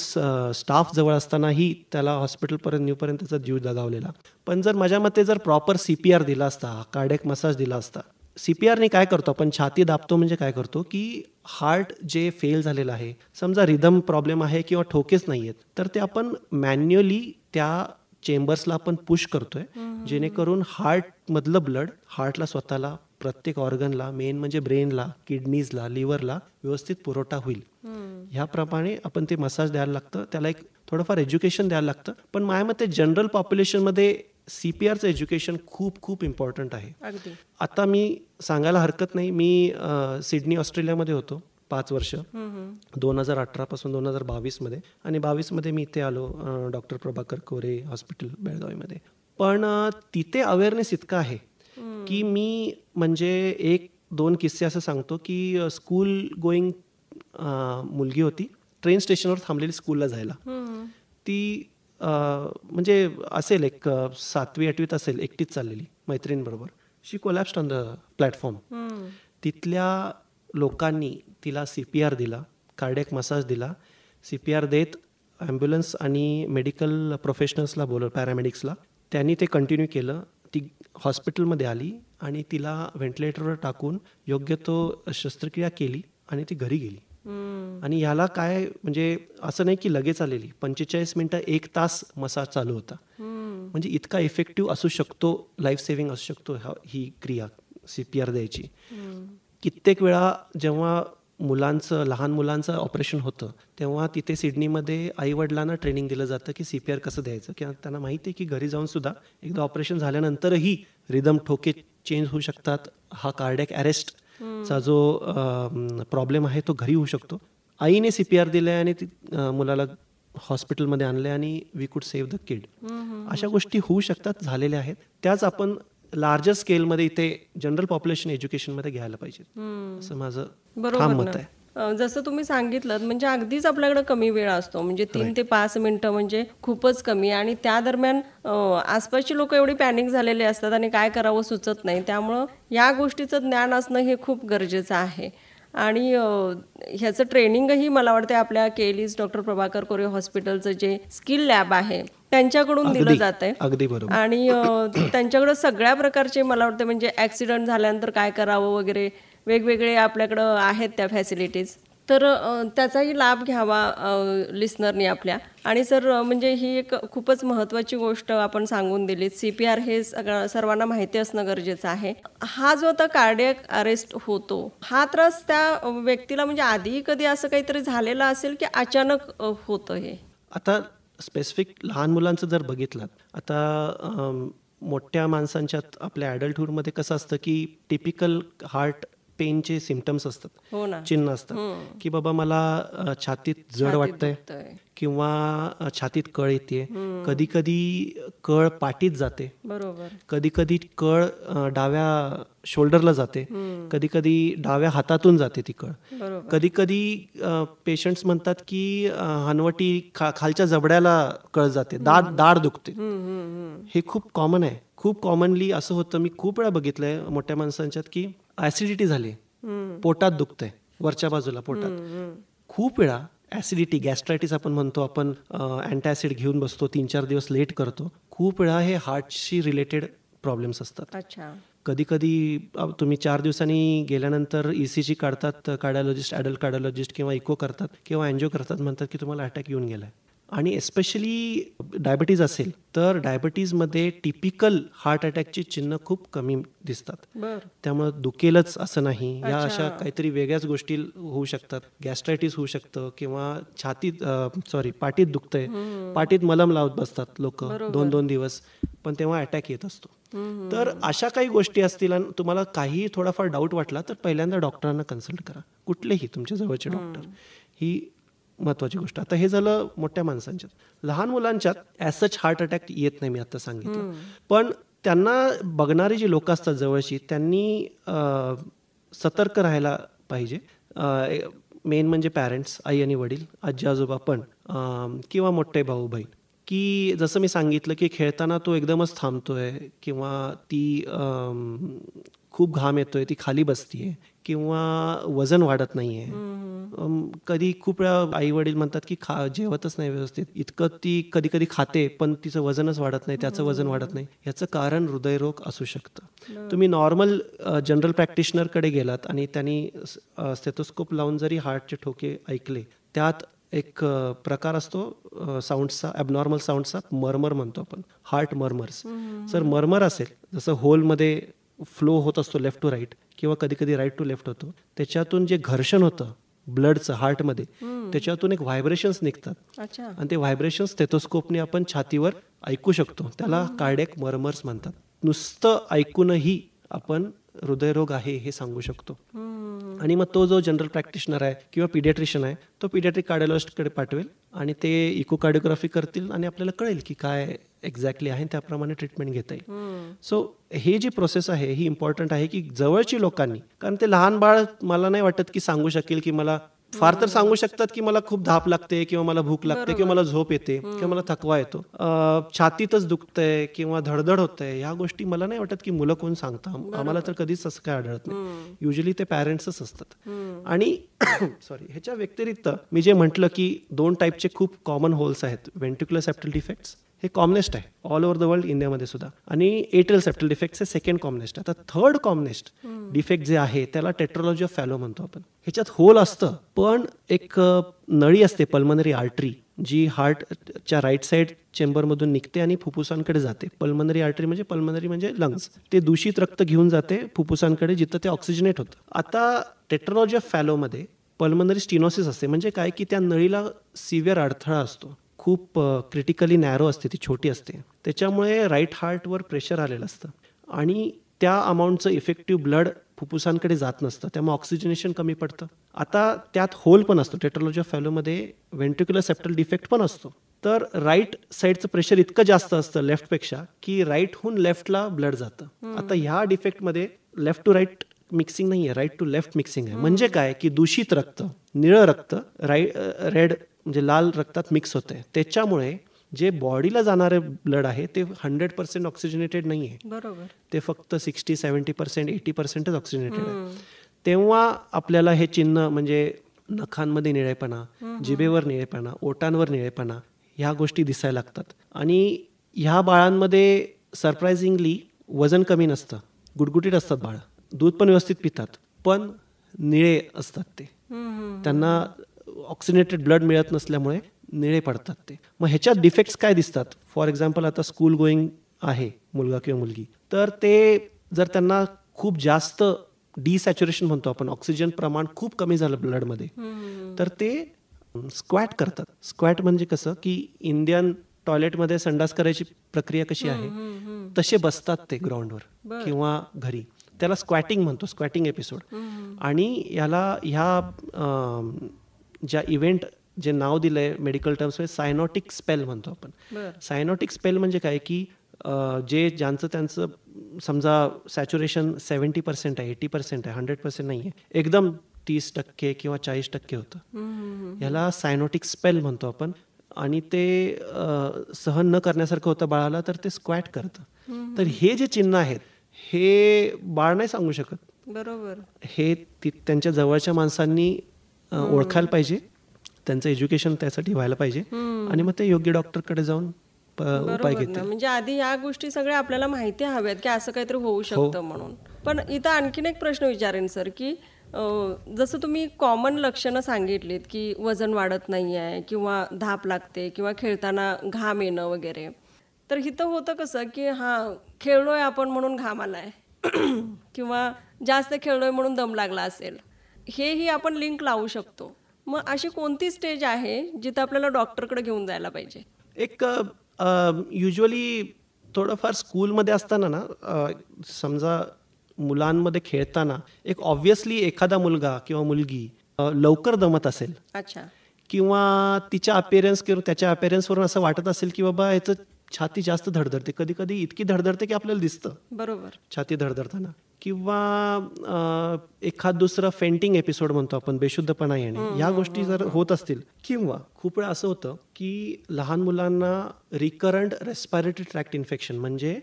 स्टाफ जवळ असतानाही त्याला हॉस्पिटलपर्यंत नेऊपर्यंत त्याचा जीव दगावलेला. पण जर माझ्या मते जर प्रॉपर CPR दिला असता, कार्डियक मसाज दिला असता. CPRने काय करतो, आपण छाती दाबतो म्हणजे काय करतो की हार्ट जे फेल झालेलं आहे, समजा रिदम प्रॉब्लेम आहे किंवा ठोकेच नाही आहेत, तर ते आपण मॅन्युअली त्या चेंबर्सला आपण पुश करतोय, जेणेकरून हार्टमधलं ब्लड हार्टला स्वतःला, प्रत्येक ऑर्गनला, मेन म्हणजे ब्रेनला, किडनीजला, लिव्हरला व्यवस्थित पुरवठा होईल. ह्याप्रमाणे आपण ते मसाज द्यायला लागतं, त्याला एक थोडंफार एज्युकेशन द्यायला लागतं. पण माझ्या मते जनरल पॉप्युलेशनमध्ये CPRचं एज्युकेशन खूप खूप इम्पॉर्टंट आहे. आता मी सांगायला हरकत नाही, मी सिडनी ऑस्ट्रेलियामध्ये होतो 5 वर्ष, 2018 पासून 2022 मध्ये, आणि 22 मध्ये मी इथे आलो डॉक्टर प्रभाकर कोरे हॉस्पिटल बेळगावीमध्ये. पण तिथे अवेअरनेस इतका आहे की मी म्हणजे 1-2 किस्से असं सांगतो की स्कूल गोईंग मुलगी होती, ट्रेन स्टेशनवर थांबलेली स्कूलला जायला. ती म्हणजे असेल एक 7वी-8वीत असेल, एकटीच चाललेली मैत्रिणींबरोबर. शी कोलॅप्स्ड ऑन द प्लॅटफॉर्म. तिथल्या लोकांनी तिला CPR दिला, कार्डियक मसाज दिला. CPR देत ॲम्ब्युलन्स आणि मेडिकल प्रोफेशनल्सला बोलवलं, पॅरामेडिक्सला. त्यांनी ते कंटिन्यू केलं. ती हॉस्पिटलमध्ये आली आणि तिला व्हेंटिलेटरवर टाकून योग्य तो शस्त्रक्रिया केली आणि ती घरी गेली. आणि ह्याला काय म्हणजे असं नाही की लगेच आलेली, 45 मिनिटं 1 तास मसाज चालू होता. म्हणजे इतका इफेक्टिव्ह असू शकतो, लाईफ सेव्हिंग असू शकतो ही क्रिया CPR द्यायची. कित्येक वेळा जेव्हा लहान मुलांचं ऑपरेशन होतं तेव्हा तिथे सिडनीमध्ये आईवडिलांना ट्रेनिंग दिलं जातं की CPR कसं द्यायचं, किंवा त्यांना माहिती आहे की घरी जाऊन सुद्धा एकदा ऑपरेशन झाल्यानंतरही रिदम ठोके चेंज होऊ शकतात. हा कार्डियक अरेस्टचा जो प्रॉब्लेम आहे तो घरी होऊ शकतो. आईने CPR दिले आणि मुलाला हॉस्पिटलमध्ये आणले आणि वी कुड सेव्ह द किड. अशा गोष्टी होऊ शकतात, झालेल्या आहेत. त्याच आपण लार्जर स्केलमध्ये इथे जनरल पॉप्युलेशन एज्युकेशनमध्ये घ्यायला पाहिजे, असं माझं ठाम मत आहे. जसं तुम्ही सांगितलं, म्हणजे अगदीच आपल्याकडे कमी वेळ असतो, म्हणजे 3 ते 5 मिनिटं म्हणजे खूपच कमी, आणि त्या दरम्यान आसपासची लोक एवढी पॅनिक झालेले असतात आणि काय करावं सुचत नाही. त्यामुळं या गोष्टीचं ज्ञान असणं हे खूप गरजेचं आहे. आणि ह्याचं ट्रेनिंगही मला वाटतं आपल्या KLE's डॉक्टर प्रभाकर कोरे हॉस्पिटलचं जे स्किल लॅब आहे त्यांच्याकडून दिलं जात आहे. अगदी बरोबर. आणि त्यांच्याकडं सगळ्या प्रकारचे मला वाटतं म्हणजे ॲक्सिडेंट झाल्यानंतर काय करावं वगैरे वेगवेगळे आपल्याकडं आहेत त्या फॅसिलिटीज. तर त्याचाही लाभ घ्यावा लिस्नरनी आपल्या. आणि सर म्हणजे ही एक खूपच महत्त्वाची गोष्ट आपण सांगून दिली. CPR हे सर्वांना माहिती असणं गरजेचं आहे. हा जो आता कार्डियक अरेस्ट होतो, हा त्रास त्या व्यक्तीला म्हणजे आधी कधी असं काहीतरी झालेलं असेल की अचानक होतं हे? आता स्पेसिफिक लहान मुलांचं जर बघितलं, आता मोठ्या माणसांच्यात आपल्या ॲडल्टहूडमध्ये कसं असतं की टिपिकल हार्ट पेनचे सिम्पटम्स असतात, हो ना, चिन्ह असतात की बाबा मला छातीत जड वाटतंय दुखतंय. किंवा छातीत कळ येते, कधी कधी कळ पाठीत जाते, बरोबर. कधी कधी कळ डाव्या शोल्डरला जाते, कधी कधी डाव्या हातातून जाते ती कळ, बरोबर. कधी कधी पेशंट्स म्हणतात की हनवटी खालच्या जबड्याला कळ जाते, दाढ दुखते. हे खूप कॉमन आहे. खूप कॉमनली असं होतं, मी खूप वेळा बघितलंय मोठ्या माणसांच्यात की ऍसिडिटी झाली, पोटात दुखतंय वरच्या बाजूला पोटात. खूप वेळा ऍसिडिटी, गॅस्ट्रायटिस आपण म्हणतो, आपण अँटासिड घेऊन बसतो, 3-4 दिवस लेट करतो. खूप वेळा हे हार्टशी रिलेटेड प्रॉब्लेम्स असतात. अच्छा. कधी कधी तुम्ही 4 दिवसांनी गेल्यानंतर ECG काढतात कार्डिओलॉजिस्ट, ॲडल्ट कार्डिओलॉजिस्ट, किंवा इको करतात किंवा अँजिओ करतात, म्हणतात की तुम्हाला अटॅक येऊन गेलाय. आणि एस्पेशली डायबिटीज असेल तर डायबिटीजमध्ये टिपिकल हार्ट अटॅकची चिन्ह खूप कमी दिसतात. बर. त्यामुळे दुखेलच असं नाही, या अशा काहीतरी वेगळ्याच गोष्टी होऊ शकतात. गॅस्ट्रायटिस होऊ शकतं किंवा पाठीत दुखतंय, पाठीत मलम लावत बसतात लोक 2-2 दिवस, पण तेव्हा अटॅक येत असतो. तर अशा काही गोष्टी असतील आणि तुम्हाला काही थोडाफार डाऊट वाटला तर पहिल्यांदा डॉक्टरांना कन्सल्ट करा, कुठलेही तुमच्या जवळचे डॉक्टर. ही महत्वाची गोष्ट. आता हे झालं मोठ्या माणसांच्यात. लहान मुलांच्यात ॲज सच हार्ट अटॅक येत नाही, मी आता सांगितलं, पण त्यांना बघणारी जी लोक असतात जवळची, त्यांनी सतर्क राहायला पाहिजे. मेन म्हणजे पॅरेंट्स, आई आणि वडील, आजी आजोबा पण, किंवा मोठे भाऊ बहीण, की जसं मी सांगितलं की खेळताना तो एकदमच थांबतोय किंवा ती खूप घाम येतोय, ती खाली बसतीये किंवा वजन वाढत नाहीये. कधी खूप वेळा आई वडील म्हणतात की जेवतच नाही व्यवस्थित, इतकं ती कधी कधी खाते पण तिचं वजनच वाढत नाही, त्याचं वजन वाढत नाही. याचं कारण हृदयरोग असू शकतं. तुम्ही नॉर्मल जनरल प्रॅक्टिशनरकडे गेलात आणि त्यांनी स्टेथोस्कोप लावून जरी हार्टचे ठोके ऐकले, त्यात एक प्रकार असतो साऊंडचा, ॲबनॉर्मल साऊंडचा, मर्मर म्हणतो आपण, हार्ट मर्मर्स. जर मर्मर असेल, जसं होलमध्ये फ्लो होत असतो लेफ्ट टू राईट किंवा कधी कधी राईट टू लेफ्ट होतो, त्याच्यातून जे घर्षण होतं ब्लडचं हार्टमध्ये, त्याच्यातून एक व्हायब्रेशन्स निघतात आणि ते व्हायब्रेशन्स स्टेथोस्कोपने आपण छातीवर ऐकू शकतो. त्याला कार्डियक मर्मर्स म्हणतात. नुसतं ऐकूनही आपण हृदयरोग आहे हे सांगू शकतो. आणि मग तो जो जनरल प्रॅक्टिशनर आहे किंवा पिडियाट्रिशियन आहे, तो पिडियाट्रिक कार्डिओलॉजिस्टकडे पाठवेल आणि ते इकोकार्डिओग्राफी करतील आणि आपल्याला कळेल की काय एक्झॅक्टली आहे, त्याप्रमाणे ट्रीटमेंट घेता येईल. सो हे जी प्रोसेस आहे ही इम्पॉर्टंट आहे की जवळची लोकांनी, कारण ते लहान बाळ मला नाही वाटत की सांगू शकेल की मला, फार तर सांगू शकतात की मला खूप धाप लागते किंवा मला भूक लागते किंवा मला झोप येते किंवा मला थकवा येतो, छातीतच दुखतंय किंवा धडधड होतंय, ह्या गोष्टी मला नाही वाटत की मुलं कोण सांगतात. आम्हाला तर कधीच असं काय आढळत नाही. युजली ते पॅरेंट्सच असतात. आणि ह्याच्या व्यतिरिक्त मी जे म्हटलं की 2 टाईपचे खूप कॉमन होल्स आहेत. व्हेंट्रिक्युलर सेप्टल डिफेक्ट्स हे कॉमनेस्ट आहे ऑल ओव्हर द वर्ल्ड, इंडियामध्ये सुद्धा, आणि एट्रियल सेप्टल डिफेक्ट्स हे सेकंड कॉमनेस्ट. आता थर्ड कॉमनेस्ट डिफेक्ट जे आहे त्याला टेट्रोलॉजी ऑफ फॅलो म्हणतो आपण. ह्याच्यात होल असतं, पण एक नळी असते, पल्मनरी आर्टरी, जी हार्टच्या राईट साईड चेंबरमधून निघते आणि फुफ्फुसांकडे जाते. पल्मनरी आर्टरी म्हणजे, पल्मनरी म्हणजे लंग्स, ते दूषित रक्त घेऊन जाते फुफ्फुसांकडे, जिथं ते ऑक्सिजनेट होतं. आता टेट्रोलॉजी ऑफ फॅलोमध्ये पल्मनरी स्टिनोसिस असते. म्हणजे काय की त्या नळीला सिव्हिअर अडथळा असतो, खूप क्रिटिकली नॅरो असते, ती छोटी असते, त्याच्यामुळे राईट हार्टवर प्रेशर आलेलं असतं आणि त्या अमाऊंटचं इफेक्टिव्ह ब्लड फुफ्फुसांकडे जात नसतं, त्यामुळे ऑक्सिजनेशन कमी पडतं. आता त्यात होल पण असतो. टेट्रोलॉजी ऑफ फॅलोमध्ये व्हेंट्रिक्युलर सेप्टल डिफेक्ट पण असतो. तर राईट साईडचं प्रेशर इतकं जास्त असतं लेफ्टपेक्षा की राईटहून लेफ्टला ब्लड जातं. आता ह्या डिफेक्टमध्ये लेफ्ट टू राईट मिक्सिंग नाही आहे, राईट टू लेफ्ट मिक्सिंग आहे. म्हणजे काय की दूषित रक्त, निळं रक्त रेड म्हणजे लाल रक्तात मिक्स होतंय. त्याच्यामुळे जे बॉडीला जाणारे ब्लड आहे ते 100% ऑक्सिजनेटेड नाही आहे. बरोबर. ते फक्त 60-70%, 80%च ऑक्सिजनेटेड आहे. तेव्हा आपल्याला हे चिन्ह म्हणजे नखांमध्ये निळेपणा, जिभेवर निळेपणा, ओठांवर निळेपणा, ह्या गोष्टी दिसायला लागतात. आणि ह्या बाळांमध्ये सरप्रायझिंगली वजन कमी नसतं, गुटगुटीत असतात बाळ, दूध पण व्यवस्थित पितात, पण निळे असतात ते. त्यांना ऑक्सिजनेटेड ब्लड मिळत नसल्यामुळे निळे पडतात ते. मग ह्याच्यात डिफेक्ट्स काय दिसतात? फॉर एक्झाम्पल, आता स्कूल गोईंग आहे मुलगा किंवा मुलगी, तर ते जर त्यांना खूप जास्त डिसॅच्युरेशन म्हणतो आपण, ऑक्सिजन प्रमाण खूप कमी झालं ब्लडमध्ये, तर ते स्क्वॅट करतात. स्क्वॅट म्हणजे कसं की इंडियन टॉयलेटमध्ये संडास करायची प्रक्रिया कशी आहे तसे बसतात ते ग्राउंडवर किंवा घरी. त्याला स्क्वॅटिंग म्हणतो, स्क्वॅटिंग एपिसोड. आणि ह्या ज्या इव्हेंट जे नाव दिलंय मेडिकल टर्म्समध्ये सायनोटिक स्पेल म्हणतो आपण. सायनोटिक स्पेल म्हणजे काय की ज्यांचं त्यांचं समजा सॅच्युरेशन 70% आहे, 80% आहे, 100% नाही आहे, एकदम 30% किंवा 40% होतं, ह्याला सायनोटिक स्पेल म्हणतो आपण. आणि ते सहन न करण्यासारखं होतं बाळाला, तर ते स्क्वॅट करतं. तर हे जे चिन्ह आहेत हे बाळ नाही सांगू शकत. बरोबर. हे त्यांच्या जवळच्या माणसांनी ओळखायला पाहिजे, त्यांचं एज्युकेशन त्यासाठी व्हायला पाहिजे आणि मग ते योग्य डॉक्टरकडे जाऊन उपाय घेते. म्हणजे आधी या गोष्टी सगळ्या आपल्याला माहिती हव्यात की असं काहीतरी होऊ शकतं म्हणून. पण इथं आणखीन एक प्रश्न विचारेन सर की जसं तुम्ही कॉमन लक्षणं सांगितलीत की वजन वाढत नाही आहे किंवा धाप लागते किंवा खेळताना घाम येणं वगैरे, तर इथं होतं कसं की खेळलोय आपण म्हणून घाम आलाय किंवा जास्त खेळलोय म्हणून दम लागला असेल, हेही आपण लिंक लावू शकतो. मग अशी कोणती स्टेज आहे जिथं आपल्याला डॉक्टरकडे घेऊन जायला पाहिजे? एक युजली थोडंफार स्कूलमध्ये असताना ना, समजा मुलांमध्ये खेळताना एक ऑब्व्हियसली एखादा मुलगा किंवा मुलगी लवकर दमत असेल, अच्छा, किंवा तिच्या अपिअरन्स किंवा त्याच्या अपिअरन्सवरून असं वाटत असेल की बाबा याचं छाती जास्त धडधडते, कधी कधी इतकी धडधडते की आपल्याला दिसतं बरोबर छाती धडधडताना, किंवा एखाद दुसरं फेंटिंग एपिसोड म्हणतो आपण, बेशुद्धपणा येणे, या गोष्टी जर होत असतील, किंवा खूप वेळा असं होतं की लहान मुलांना रिकरंट रेस्पिरेटरी ट्रॅक्ट इन्फेक्शन म्हणजे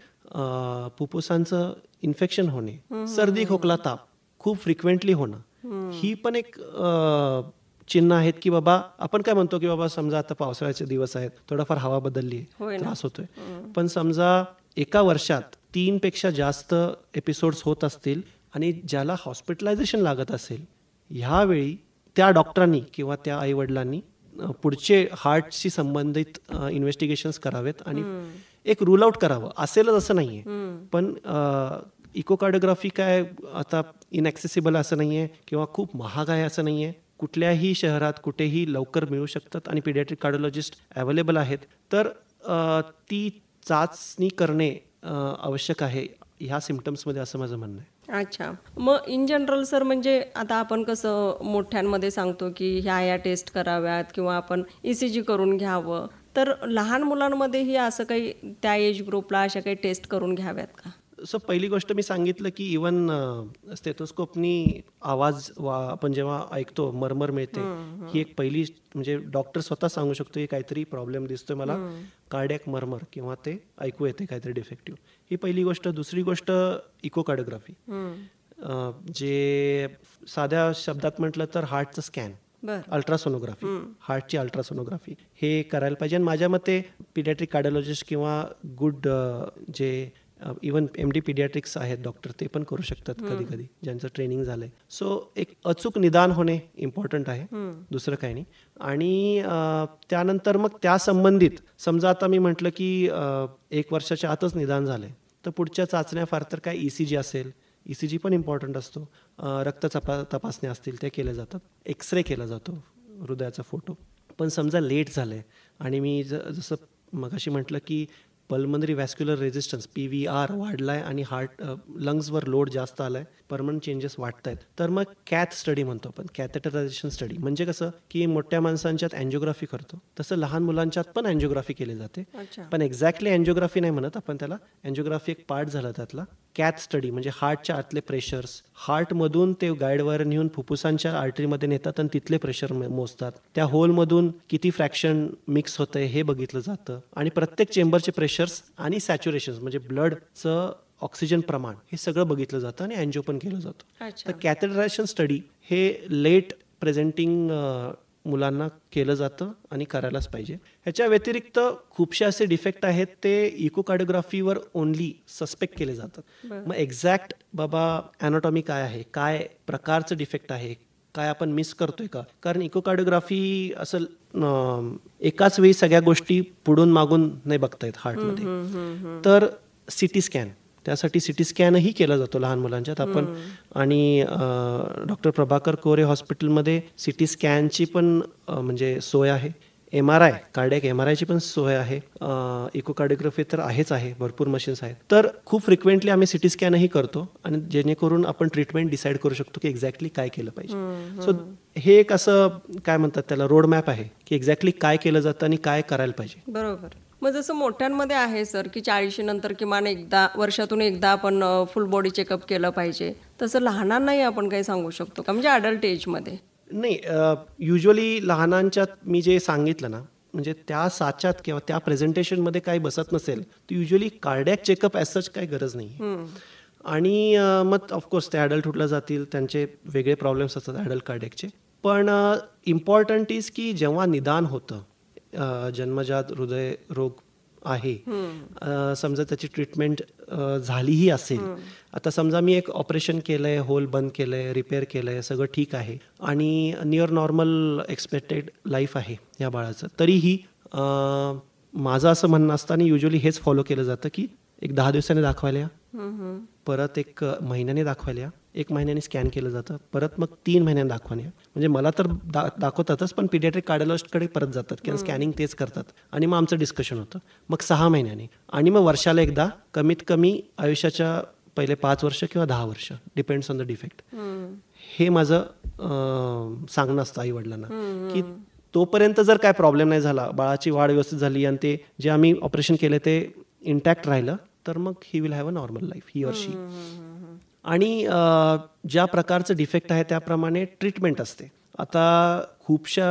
फुफ्फुसांचं इन्फेक्शन होणे, सर्दी खोकला ताप खूप फ्रिक्वेंटली होणं, ही पण एक चिन्ह आहेत की बाबा आपण काय म्हणतो की बाबा समजा आता पावसाळ्याचे दिवस आहेत, थोडाफार हवा बदलली आहे, त्रास होतोय. पण समजा एका वर्षात 3 पेक्षा जास्त एपिसोड्स होत असतील आणि ज्याला हॉस्पिटलायझेशन लागत असेल, ह्यावेळी त्या डॉक्टरांनी किंवा त्या आईवडिलांनी पुढचे हार्टशी संबंधित इन्व्हेस्टिगेशन्स करावेत आणि एक रूल आउट करावं. असेलच असं नाहीये, पण इकोकार्डिओग्राफी काय आता इनॲक्सेसिबल असं नाहीये किंवा खूप महाग आहे असं नाहीये. कुठल्याही शहरात कुठेही लवकर मिळू शकतात आणि पिडियाट्रिक कार्डिओलॉजिस्ट अवेलेबल आहेत. तर ती चाचणी करणे आवश्यक आहे ह्या सिम्पटम्समध्ये, असं माझं म्हणणं आहे. अच्छा, मग इन जनरल सर, म्हणजे आता आपण कसं मोठ्यांमध्ये सांगतो की ह्या टेस्ट कराव्यात किंवा आपण ECG करून घ्यावं, तर लहान मुलांमध्येही असं काही त्या एज ग्रुपला अशा काही टेस्ट करून घ्याव्यात का? सो पहिली गोष्ट मी सांगितलं की इवन स्टेथोस्कोपनी आवाज आपण जेव्हा ऐकतो मरमर मिळते, ही एक पहिली, म्हणजे डॉक्टर स्वतः सांगू शकतो की काहीतरी प्रॉब्लेम दिसतोय मला, कार्डियक मरमर, किंवा ते ऐकू येते काहीतरी डिफेक्टिव्ह, ही पहिली गोष्ट. दुसरी गोष्ट इकोकार्डिओग्राफी, जे साध्या शब्दात म्हटलं तर हार्टचं स्कॅन, अल्ट्रासोनोग्राफी, हार्टची अल्ट्रासोनोग्राफी, हे करायला पाहिजे. आणि माझ्या मते पिडियाट्रिक कार्डिओलॉजिस्ट किंवा गुड जे इवन MD पिडियाट्रिक्स आहेत डॉक्टर, ते पण करू शकतात कधी कधी, ज्यांचं ट्रेनिंग झालंय. सो एक अचूक निदान होणे इम्पॉर्टंट आहे, दुसरं काही नाही. आणि त्यानंतर मग त्या संबंधित समजा आता मी म्हटलं की 1 वर्षाच्या आतच निदान झालंय, तर पुढच्या चाचण्या फार तर काय ECG असेल, ECG पण इम्पॉर्टंट असतो, रक्त तपासण्या असतील ते केल्या जातात, एक्सरे केला जातो, हृदयाचा फोटो. पण समजा लेट झालंय आणि मी जसं मगाशी म्हटलं की पल्मनरी व्हॅस्क्युलर रेझिस्टन्स PVR वाढलाय आणि लंग्सवर लोड जास्त आलाय, परमनंट चेंजेस वाटत आहेत, तर मग कॅथ स्टडी म्हणतो आपण, कॅथेटरायझेशन स्टडी. म्हणजे कसं की मोठ्या माणसांच्यात अँजिओग्राफी करतो तसं लहान मुलांच्यात पण अँजिओग्राफी केली जाते. पण एक्झॅक्टली अँजिओग्राफी नाही म्हणत आपण त्याला, अँजिओग्राफी एक पार्ट झाला त्यातला. कॅथ स्टडी म्हणजे हार्टच्या आतले प्रेशर्स, हार्टमधून ते गाईडवर नेऊन फुफ्फुसांच्या आर्टरीमध्ये नेतात आणि तिथले प्रेशर मोजतात, त्या होलमधून किती फ्रॅक्शन मिक्स होतंय हे बघितलं जातं, आणि प्रत्येक चेंबरचे प्रेशर्स आणि सॅच्युरेशन म्हणजे ब्लडचं ऑक्सिजन प्रमाण हे सगळं बघितलं जातं आणि अँजिओ पण केलं जातं. तर कॅथेटरायझेशन स्टडी हे लेट प्रेझेंटिंग मुलांना केलं जातं आणि करायलाच पाहिजे. ह्याच्या व्यतिरिक्त खूपसे असे डिफेक्ट आहेत ते इकोकार्डिओग्राफीवर ओनली सस्पेक्ट केले जातात. मग एक्झॅक्ट बाबा ॲनाटॉमी काय आहे, काय प्रकारचं डिफेक्ट आहे, काय आपण मिस करतोय का, कारण इकोकार्डिओग्राफी असं एकाच वेळी सगळ्या गोष्टी पुढून मागून नाही बघता येत हार्टमध्ये. तर CT स्कॅन, त्यासाठी CT स्कॅनही केला जातो लहान मुलांच्यात आपण. आणि डॉक्टर प्रभाकर कोरे हॉस्पिटलमध्ये CT स्कॅनची पण म्हणजे सोय आहे. MRI कार्डियक MRIची पण सोय आहे, इकोकार्डिओग्राफी तर आहे, भरपूर मशीन्स आहेत. तर खूप फ्रिक्वेंटली आम्ही सिटी स्कॅनही करतो आणि जेणेकरून आपण ट्रीटमेंट डिसाईड करू शकतो की एक्झॅक्टली काय केलं पाहिजे. सो हे एक असं काय म्हणतात त्याला रोड मॅप आहे की एक्झॅक्टली काय केलं जातं आणि काय करायला पाहिजे. बरोबर. मग जसं मोठ्यांमध्ये आहे सर की 40 नंतर किमान एकदा वर्षातून एकदा आपण फुल बॉडी चेकअप केलं पाहिजे, तसं लहानांनाही आपण काही सांगू शकतो का, म्हणजे अडल्ट एजमध्ये? नाही, युजली लहानांच्यात मी जे सांगितलं ना, म्हणजे त्या साच्यात किंवा त्या प्रेझेंटेशनमध्ये काही बसत नसेल तर usually cardiac checkup as such काही गरज नाही. आणि मग ऑफकोर्स ते ॲडल्टहुडला जातील, त्यांचे वेगळे प्रॉब्लेम्स असतात ॲडल्ट कार्डियकचे. पण इम्पॉर्टंट इज की जेव्हा निदान होतं, जन्मजात हृदय रोग आहे, समजा त्याची ट्रीटमेंट झालीही असेल, आता समजा मी एक ऑपरेशन केलंय, होल बंद केलंय, रिपेअर केलंय, सगळं ठीक आहे आणि नियर नॉर्मल एक्सपेक्टेड लाईफ आहे या बाळाचं, तरीही माझं असं म्हणणं असतं आणि युजली हेच फॉलो केलं जातं की एक 10 दिवसांनी दाखवायला या, परत एक महिन्याने दाखवायला या, 1 महिन्याने स्कॅन केलं जातं, परत मग 3 महिन्याने दाखवायला या. म्हणजे मला तर दाखवतातच, पण पिडियाट्रिक कार्डिओलॉजिस्टकडे परत जातात किंवा स्कॅनिंग तेच करतात आणि मग आमचं डिस्कशन होतं. मग 6 महिन्याने आणि मग वर्षाला एकदा, कमीत कमी आयुष्याच्या पहिले 5 वर्ष किंवा 10 वर्ष, डिपेंड्स ऑन द डिफेक्ट. हे माझं सांगणं असतं आईवडिलांना की तोपर्यंत जर काय प्रॉब्लेम नाही झाला, बाळाची वाढ व्यवस्थित झाली आणि ते जे आम्ही ऑपरेशन केले ते इंटॅक्ट राहिलं, तर मग he will have a normal life, he or she. आणि ज्या प्रकारचं डिफेक्ट आहे त्याप्रमाणे ट्रीटमेंट असते. आता खूपशा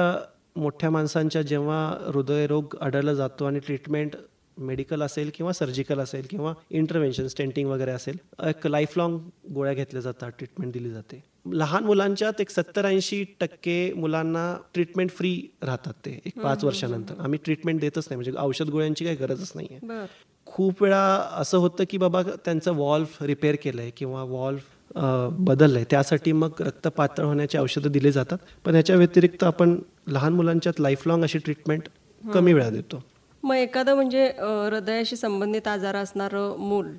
मोठ्या माणसांच्या जेव्हा हृदयरोग आढळला जातो आणि ट्रीटमेंट मेडिकल असेल किंवा सर्जिकल असेल किंवा इंटरव्हेन्शन स्टेंटिंग वगैरे असेल, एक लाईफ लॉंग गोळ्या घेतल्या जातात, ट्रीटमेंट दिली जाते. लहान मुलांच्यात एक 70-80% मुलांना ट्रीटमेंट फ्री राहतात, ते एक 5 वर्षानंतर. आम्ही ट्रीटमेंट देतच नाही, म्हणजे औषध गोळ्यांची काही गरजच नाही आहे. खूप वेळा असं होतं की बाबा त्यांचं वॉल्व्ह रिपेअर केलंय किंवा वॉल्व्ह बदललंय, त्यासाठी मग रक्त पातळ होण्याची औषधं दिली जातात. पण ह्याच्या व्यतिरिक्त आपण लहान मुलांच्यात लाईफ लॉंग अशी ट्रीटमेंट कमी वेळा देतो. मग एखादं म्हणजे हृदयाशी संबंधित आजार असणारं मूल,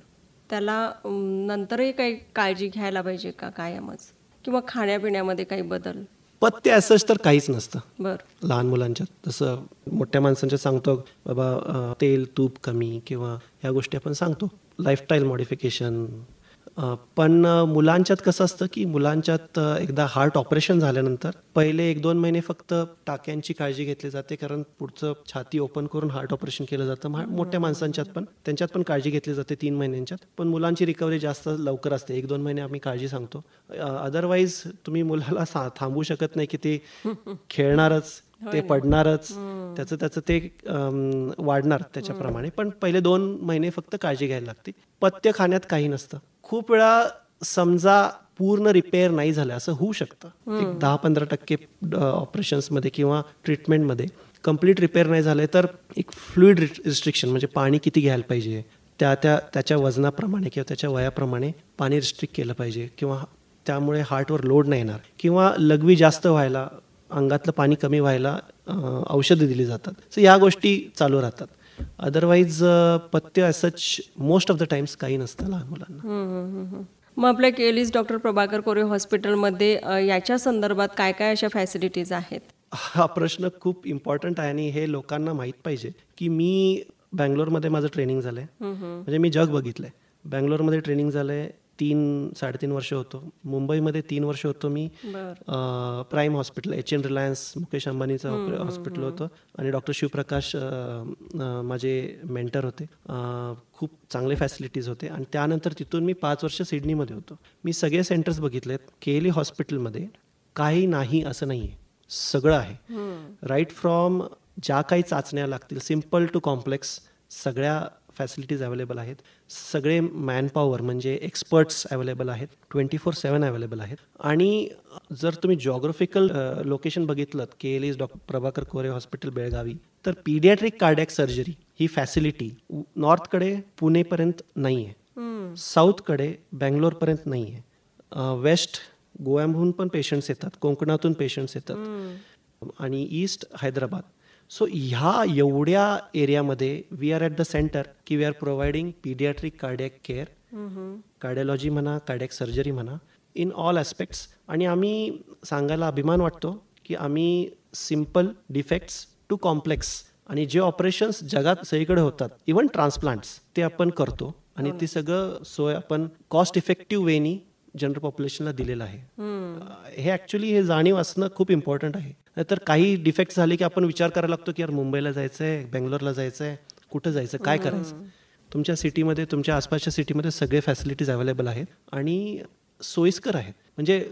त्याला नंतरही काही काळजी घ्यायला पाहिजे का कायमच, किंवा खाण्यापिण्यामध्ये काही बदल? पथ्य असंच तर काहीच नसतं बरं लहान मुलांच्यात. जसं मोठ्या माणसांच्या सांगतो बाबा तेल तूप कमी किंवा ह्या गोष्टी आपण सांगतो, लाईफस्टाईल मॉडिफिकेशन. पण मुलांच्यात कसं असतं की मुलांच्यात एकदा हार्ट ऑपरेशन झाल्यानंतर पहिले 1-2 महिने फक्त टाक्यांची काळजी घेतली जाते, कारण पुढचं छाती ओपन करून हार्ट ऑपरेशन केलं जातं. मोठ्या माणसांच्यात पण त्यांच्यात पण काळजी घेतली जाते 3 महिन्यांच्यात. पण मुलांची रिकव्हरी जास्त लवकर असते, 1-2 महिने आम्ही काळजी सांगतो. अदरवाईज तुम्ही मुलाला थांबवू शकत नाही की ते खेळणारच, ते पडणारच, त्याचं ते वाढणार त्याच्याप्रमाणे. पण पहिले 2 महिने फक्त काळजी घ्यायला लागते. पथ्य खाण्यात काही नसतं. खूप वेळा समजा पूर्ण रिपेअर नाही झालं, असं होऊ शकतं, एक 10-15% ऑपरेशन्समध्ये किंवा ट्रीटमेंटमध्ये कम्प्लीट रिपेअर नाही झाले, तर एक फ्लुइड रिस्ट्रिक्शन, म्हणजे पाणी किती घ्यायला पाहिजे त्याच्या वजनाप्रमाणे किंवा त्याच्या वयाप्रमाणे पाणी रिस्ट्रिक्ट केलं पाहिजे, किंवा त्यामुळे हार्टवर लोड नाही येणार, किंवा लघवी जास्त व्हायला, अंगातलं पाणी कमी व्हायला औषधं दिली जातात. सो या गोष्टी चालू राहतात. अदरवाईज पथ्य as such most of the times काही नसतं लहान मुलांना. मग आपल्या केएलईज डॉक्टर प्रभाकर कोरे हॉस्पिटलमध्ये याच्या संदर्भात काय काय अशा फॅसिलिटीज आहेत? हा प्रश्न खूप इम्पॉर्टंट आहे आणि हे लोकांना माहीत पाहिजे की मी बँगलोरमध्ये माझं ट्रेनिंग झालंय, म्हणजे मी जग बघितलंय. बँगलोरमध्ये ट्रेनिंग झालंय, 3-3.5 वर्ष होतो. मुंबईमध्ये 3 वर्ष होतो मी. Prime hospital, HN Reliance, Mukesh अंबानीचं हॉस्पिटल होतं आणि डॉक्टर शिवप्रकाश माझे मेंटर होते. खूप चांगले फॅसिलिटीज होते. आणि त्यानंतर तिथून मी 5 वर्ष सिडनीमध्ये होतो. मी सगळे सेंटर्स बघितलेत. केएलई हॉस्पिटलमध्ये काही नाही असं नाही आहे, सगळं आहे. राईट फ्रॉम ज्या काही चाचण्या लागतील, सिम्पल टू कॉम्प्लेक्स, सगळ्या फॅसिलिटीज अवेलेबल आहेत. सगळे मॅनपॉवर म्हणजे एक्सपर्ट्स अवेलेबल आहेत, 24/7 अवेलेबल आहेत. आणि जर तुम्ही जॉग्राफिकल लोकेशन बघितलं, केएलईज डॉक्टर प्रभाकर कोरे हॉस्पिटल बेळगावी, तर पीडियाट्रिक कार्डियक सर्जरी ही फॅसिलिटी नॉर्थकडे पुणेपर्यंत नाही आहे, साऊथकडे बँगलोरपर्यंत नाही आहे, वेस्ट गोव्याहून पण पेशंट्स येतात, कोकणातून पेशंट्स येतात, आणि ईस्ट हैदराबाद. सो ह्या एवढ्या एरियामध्ये we are at the centre की we are providing paediatric cardiac care, cardiology म्हणा, कार्डियक सर्जरी म्हणा, इन ऑल ॲस्पेक्ट्स. आणि आम्ही सांगायला अभिमान वाटतो की आम्ही सिम्पल डिफेक्ट्स टू कॉम्प्लेक्स आणि जे ऑपरेशन्स जगात सगळीकडे होतात, इवन ट्रान्सप्लांट्स, ते आपण करतो आणि ते सगळं सोय आपण कॉस्ट इफेक्टिव्ह वेनी जनरल पॉप्युलेशनला दिलेलं आहे. हे ॲक्च्युली हे जाणीव असणं खूप इम्पॉर्टंट आहे. नाहीतर काही डिफेक्ट झाले की आपण विचार करायला लागतो की यार मुंबईला जायचं आहे, बेंगलोरला जायचं आहे, कुठं जायचं, काय करायचं. तुमच्या सिटीमध्ये, तुमच्या आसपासच्या सिटीमध्ये सगळे फॅसिलिटीज अवेलेबल आहेत आणि सोयीस्कर आहेत. म्हणजे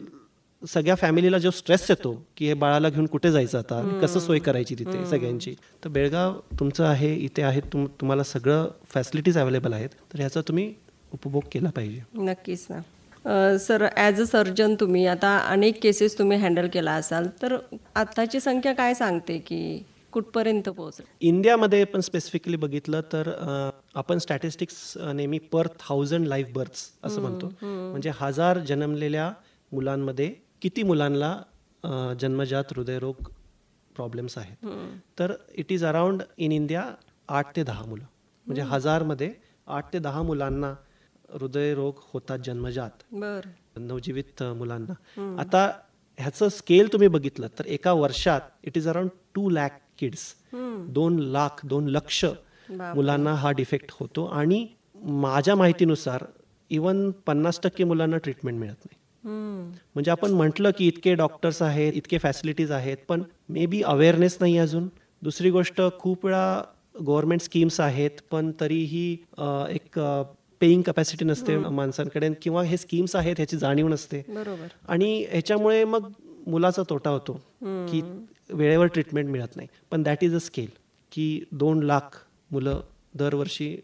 सगळ्या फॅमिलीला जो स्ट्रेस येतो की हे बाळाला घेऊन कुठे जायचं आता, कसं सोय करायची तिथे सगळ्यांची, तर बेळगाव तुमचं आहे, इथे आहे, तुम्हाला सगळं फॅसिलिटीज अवेलेबल आहेत. तर ह्याचा तुम्ही उपभोग केला पाहिजे. नक्कीच ना. सर, ॲज अ सर्जन तुम्ही आता अनेक केसेस तुम्ही हँडल केला असाल, तर आत्ताची संख्या काय सांगते की कुठपर्यंत पोहोचेल इंडियामध्ये? पण स्पेसिफिकली बघितलं तर आपण स्टॅटिस्टिक्स नेहमी पर 1000 लाईव्ह बर्थ्स असं म्हणतो. म्हणजे 1000 जन्मलेल्या मुलांमध्ये किती मुलांना जन्मजात हृदयरोग प्रॉब्लेम्स आहेत. तर it is around in India 8 ते 10 मुलं. म्हणजे 1000मध्ये 8 ते 10 मुलांना हृदयरोग होतात जन्मजात, नवजीवित मुलांना. आता ह्याचं स्केल तुम्ही बघितलं तर एका वर्षात it is around 2 lakh kids, 2 लक्ष मुलांना हा डिफेक्ट होतो. आणि माझ्या माहितीनुसार इवन 50% मुलांना ट्रीटमेंट मिळत नाही. म्हणजे आपण म्हटलं की इतके डॉक्टर्स आहेत, इतके फॅसिलिटीज आहेत, पण मे बी अवेअरनेस नाही अजून. दुसरी गोष्ट, खूप वेळा गव्हर्नमेंट स्कीम्स आहेत पण तरीही एक पेईंग कॅपॅसिटी नसते माणसांकडे, किंवा हे स्कीम्स आहेत ह्याची जाणीव नसते. आणि ह्याच्यामुळे मग मुलाचा तोटा होतो की वेळेवर ट्रीटमेंट मिळत नाही. पण दॅट इज अ स्केल की 2 लाख मुलं दरवर्षी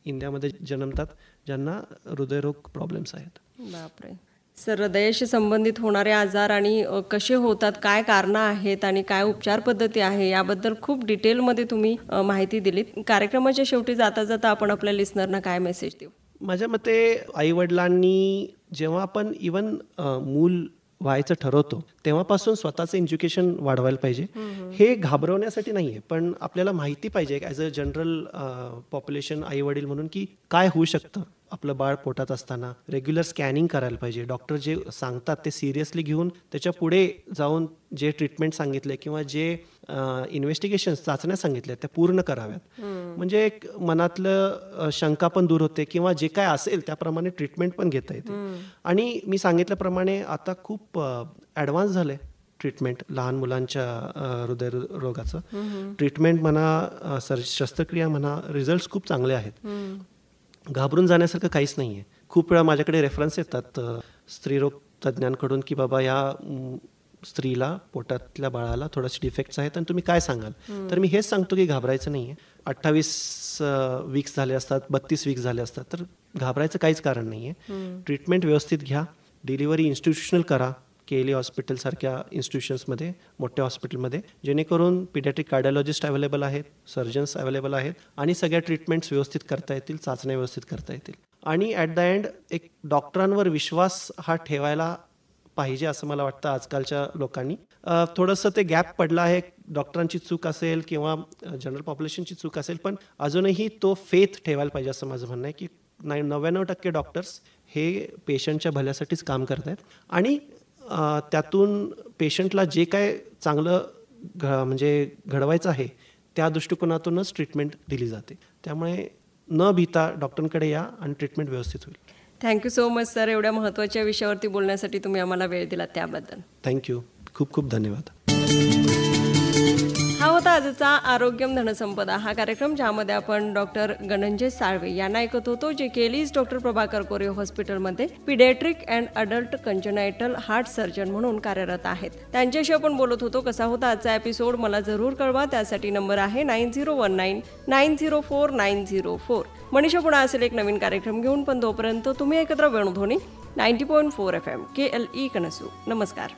इंडियामध्ये जन्मतात ज्यांना हृदयरोग प्रॉब्लेम्स आहेत. बापरे. सर, हृदयाशी संबंधित होणारे आजार आणि कसे होतात, काय कारणं आहेत आणि काय उपचार पद्धती आहे, याबद्दल खूप डिटेलमध्ये तुम्ही माहिती दिलीत. कार्यक्रमाच्या शेवटी जाता जाता आपण आपल्या लिस्नरना काय मेसेज देऊ? माझ्या मते आईवडिलांनी जेव्हा आपण इवन मूल व्हायचं ठरवतो तेव्हापासून स्वतःचं एज्युकेशन वाढवायला पाहिजे. हे घाबरवण्यासाठी नाही आहे, पण आपल्याला माहिती पाहिजे ॲज अ जनरल पॉप्युलेशन, आईवडील म्हणून, की काय होऊ शकतं आपलं बाळ पोटात असताना. रेग्युलर स्कॅनिंग करायला पाहिजे. डॉक्टर जे सांगतात ते सिरियसली घेऊन त्याच्या पुढे जाऊन जे ट्रीटमेंट सांगितले किंवा जे इन्व्हेस्टिगेशन्स, चाचण्या सांगितल्या त्या पूर्ण कराव्यात. म्हणजे एक मनातलं शंका पण दूर होते किंवा जे काय असेल त्याप्रमाणे ट्रीटमेंट पण घेता येते. आणि मी सांगितल्याप्रमाणे आता खूप ॲडव्हान्स झालं आहे ट्रीटमेंट लहान मुलांच्या हृदयरोगाचं. ट्रीटमेंट म्हणा, शस्त्रक्रिया म्हणा, रिझल्ट्स खूप चांगले आहेत. घाबरून जाण्यासारखं काहीच नाही आहे. खूप वेळा माझ्याकडे रेफरन्स येतात स्त्रीरोग तज्ज्ञांकडून की बाबा या स्त्रीला, पोटातल्या बाळाला थोडेसे डिफेक्ट्स आहेत आणि तुम्ही काय सांगाल. तर मी हेच सांगतो की घाबरायचं नाही आहे. 28 वीक्स झाले असतात, 32 वीक्स झाले असतात, तर घाबरायचं काहीच कारण नाही आहे. ट्रीटमेंट व्यवस्थित घ्या. डिलिव्हरी इन्स्टिट्यूशनल करा, केली हॉस्पिटलसारख्या इन्स्टिट्यूशन्समध्ये, मोठ्या हॉस्पिटलमध्ये, जेणेकरून पिडियाट्रिक कार्डिओलॉजिस्ट अवेलेबल आहेत, सर्जन्स अवेलेबल आहेत आणि सगळ्या ट्रीटमेंट्स व्यवस्थित करता येतील, चाचण्या व्यवस्थित करता येतील. आणि ॲट द एंड एक डॉक्टरांवर विश्वास हा ठेवायला पाहिजे असं मला वाटतं आजकालच्या लोकांनी. थोडंसं ते गॅप पडला आहे. डॉक्टरांची चूक असेल किंवा जनरल पॉप्युलेशनची चूक असेल, पण अजूनही तो फेथ ठेवायला पाहिजे असं माझं म्हणणं आहे की 99% डॉक्टर्स हे पेशंटच्या भल्यासाठीच काम करत आहेत आणि त्यातून पेशंटला जे काय चांगलं म्हणजे घडवायचं आहे त्या दृष्टिकोनातूनच ट्रीटमेंट दिली जाते. त्यामुळे न भीता डॉक्टरांकडे या आणि ट्रीटमेंट व्यवस्थित होईल. थँक्यू सो मच सर, एवढ्या महत्त्वाच्या विषयावरती बोलण्यासाठी तुम्ही आम्हाला वेळ दिला त्याबद्दल. थँक्यू, खूप खूप धन्यवाद. हा होता आजचा आरोग्यम धनसंपदा हा कार्यक्रम, ज्यामध्ये आपण डॉक्टर गणंजय साळवे यांना ऐकत होतो, जे केलीज डॉक्टर प्रभाकर कोरे हॉस्पिटलमध्ये paediatric and adult congenital heart surgeon म्हणून कार्यरत आहेत. त्यांच्याशी आपण बोलत होतो. कसा होता आजचा एपिसोड मला जरूर कळवा. त्यासाठी नंबर आहे 9019904904. मनीषा पुन्हा असेल एक नवीन कार्यक्रम घेऊन, पण तोपर्यंत तुम्ही एकत्र वेणुध्वनी 90.4 FM KLE कणसू. नमस्कार.